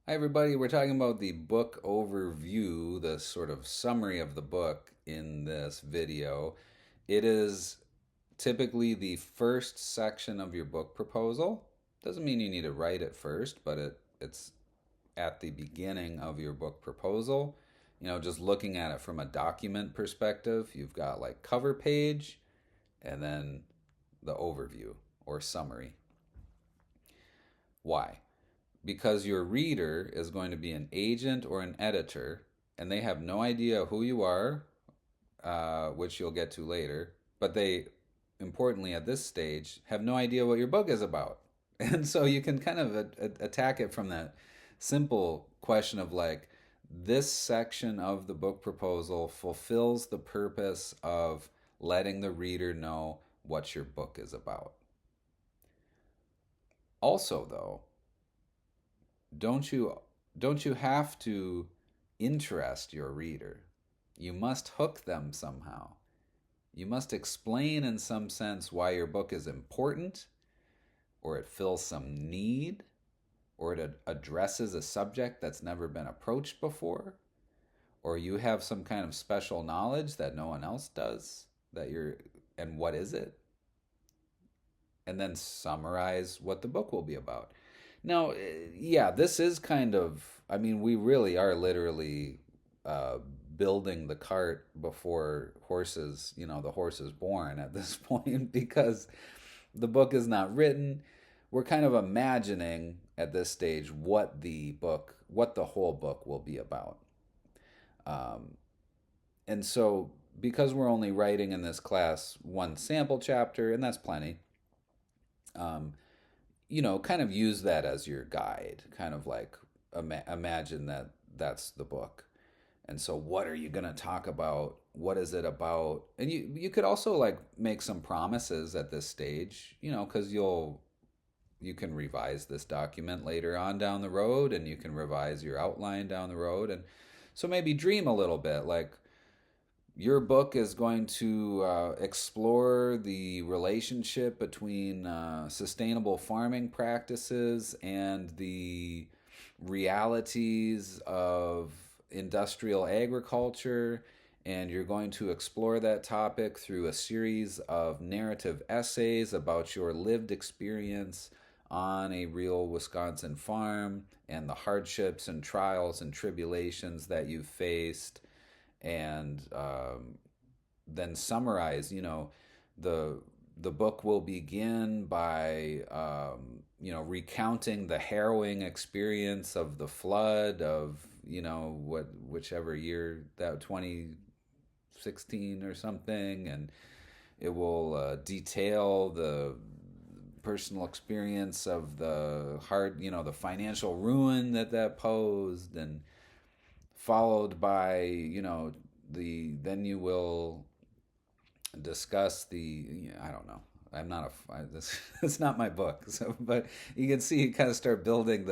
Hi, everybody. We're talking about the book overview, the sort of summary of the book in this video. It is typically the first section of your book proposal. Doesn't mean you need to write it first, but it's at the beginning of your book proposal. Just looking at it from a document perspective, you've got like cover page and then the overview or summary. Why? Because your reader is going to be an agent or an editor, and they have no idea who you are, which you'll get to later, but they, importantly at this stage, have no idea what your book is about. And so you can kind of attack it from that simple question of like, this section of the book proposal fulfills the purpose of letting the reader know what your book is about. Also, though, don't you don't you have to interest your reader? You must hook them somehow. You must explain in some sense why your book is important, or it fills some need, or it addresses a subject that's never been approached before, or you have some kind of special knowledge that no one else does, and what is it? And then summarize what the book will be about. Now, yeah, this is kind of, I mean, we really are literally uh, building the cart before the horse is born at this point because the book is not written. We're kind of imagining at this stage what the whole book will be about. Um, and so, because we're only writing in this class one sample chapter, and that's plenty, um, kind of use that as your guide, kind of like imagine that that's the book. And so what are you going to talk about? What is it about? And you could also like make some promises at this stage, cuz you can revise this document later on down the road and you can revise your outline down the road and so maybe dream a little bit like your book is going to explore the relationship between sustainable farming practices and the realities of industrial agriculture. And you're going to explore that topic through a series of narrative essays about your lived experience on a real Wisconsin farm and the hardships and trials and tribulations that you've faced and then summarize. The the book will begin by recounting the harrowing experience of the flood of whichever year that 2016 or something, and it will detail the personal experience of the financial ruin that posed, and followed by then you will discuss I don't know. I'm not this it's not my book. So but you can see you kind of start building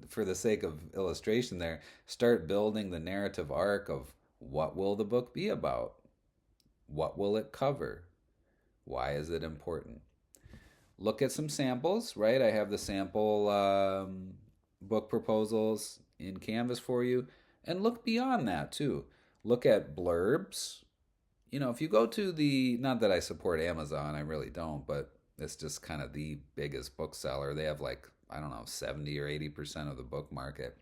for the sake of illustration there, start building the narrative arc of what will the book be about? What will it cover? Why is it important? Look at some samples, right? I have the sample book proposals in Canvas for you. And look beyond that too. Look at blurbs. If you go to not that I support Amazon, I really don't, but it's just kind of the biggest bookseller. They have like, I don't know, 70 or 80% of the book market.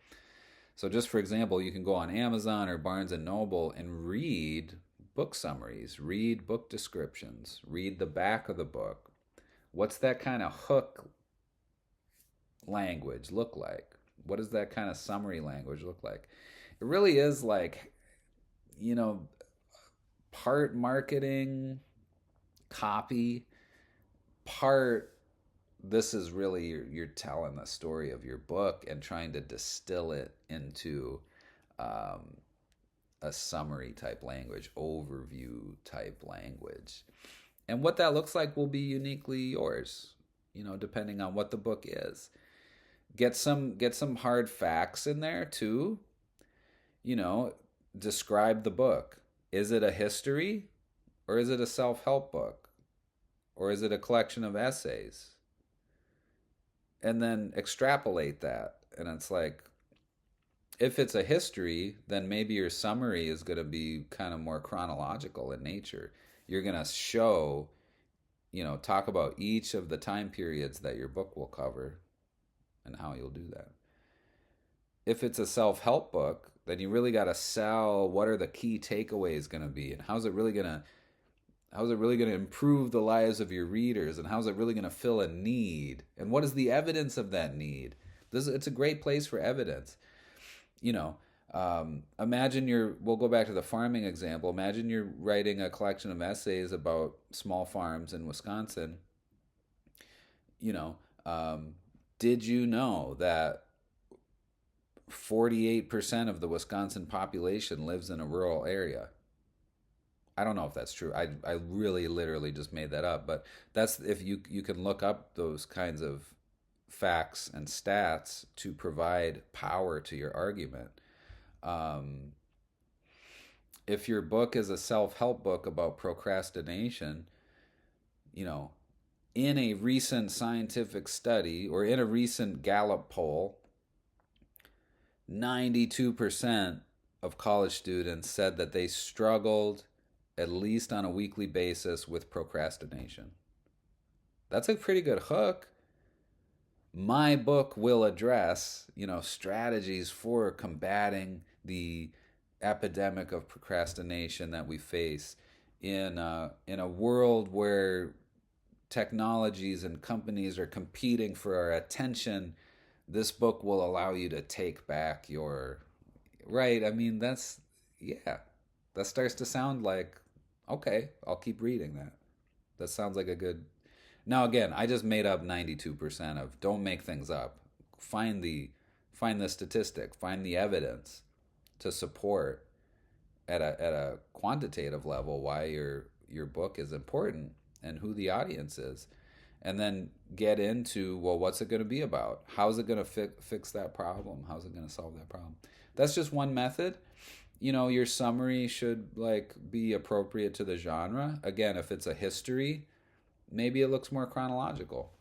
So just for example, you can go on Amazon or Barnes and Noble and read book summaries, read book descriptions, read the back of the book. What's that kind of hook language look like? What does that kind of summary language look like? It really is like, you know, part marketing, copy, part this is really you're telling the story of your book and trying to distill it into um, a summary type language, overview type language. And what that looks like will be uniquely yours, depending on what the book is. Get some hard facts in there too. You know, describe the book. Is it a history or is it a self-help book? Or is it a collection of essays? And then extrapolate that. And it's like, If it's a history, then maybe your summary is going to be kind of more chronological in nature. You're going to show, talk about each of the time periods that your book will cover and how you'll do that. If it's a self-help book, then you really got to sell what are the key takeaways going to be, and how's it really going to improve the lives of your readers, and how's it really going to fill a need, and what is the evidence of that need. It's a great place for evidence. you know, we'll go back to the farming example. Imagine you're writing a collection of essays about small farms in Wisconsin. You know, did you know that 48% of the Wisconsin population lives in a rural area? I don't know if that's true. I really literally just made that up, but that's if you can look up those kinds of facts and stats to provide power to your argument. Um, if your book is a self-help book about procrastination, you know, in a recent scientific study or in a recent Gallup poll, 92% of college students said that they struggled at least on a weekly basis with procrastination. That's a pretty good hook. My book will address, strategies for combating the epidemic of procrastination that we face in a world where technologies and companies are competing for our attention. This book will allow you to take back your right. I mean, yeah, that starts to sound like, okay, I'll keep reading that. That sounds like a good. Now again, I just made up 92% of. Don't make things up. Find the statistic. Find the evidence to support at a quantitative level why your book is important and who the audience is, and then get into, well, what's it going to be about? How's it going to fix that problem? How's it going to solve that problem? That's just one method. Your summary should be appropriate to the genre. Again, if it's a history, maybe it looks more chronological.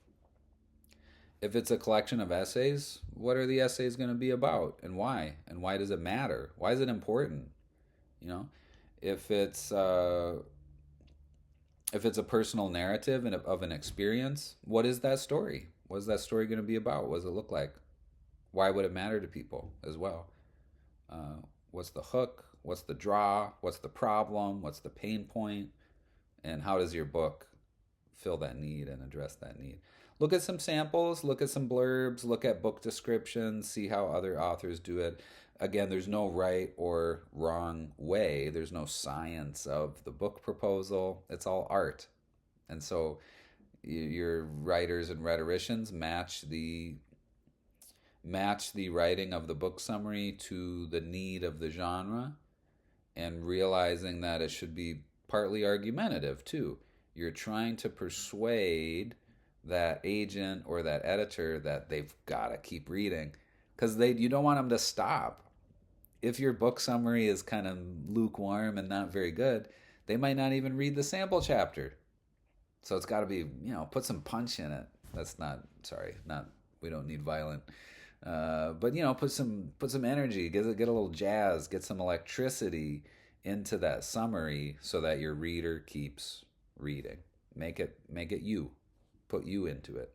If it's a collection of essays, what are the essays going to be about, and why? And why does it matter? Why is it important? If it's a personal narrative and of an experience, what is that story? What is that story going to be about? What does it look like? Why would it matter to people as well? What's the hook? What's the draw? What's the problem? What's the pain point? And how does your book fill that need and address that need? Look at some samples, look at some blurbs, look at book descriptions, see how other authors do it. Again, there's no right or wrong way. There's no science of the book proposal. It's all art. And so your writers and rhetoricians match the writing of the book summary to the need of the genre, and realizing that it should be partly argumentative too. You're trying to persuade that agent or that editor that they've got to keep reading, because you don't want them to stop. If your book summary is kind of lukewarm and not very good, they might not even read the sample chapter. So it's got to be, put some punch in it. That's not, sorry, not, we don't need violent. But put some energy, get a little jazz, get some electricity into that summary so that your reader keeps reading. Make it you. Put you into it.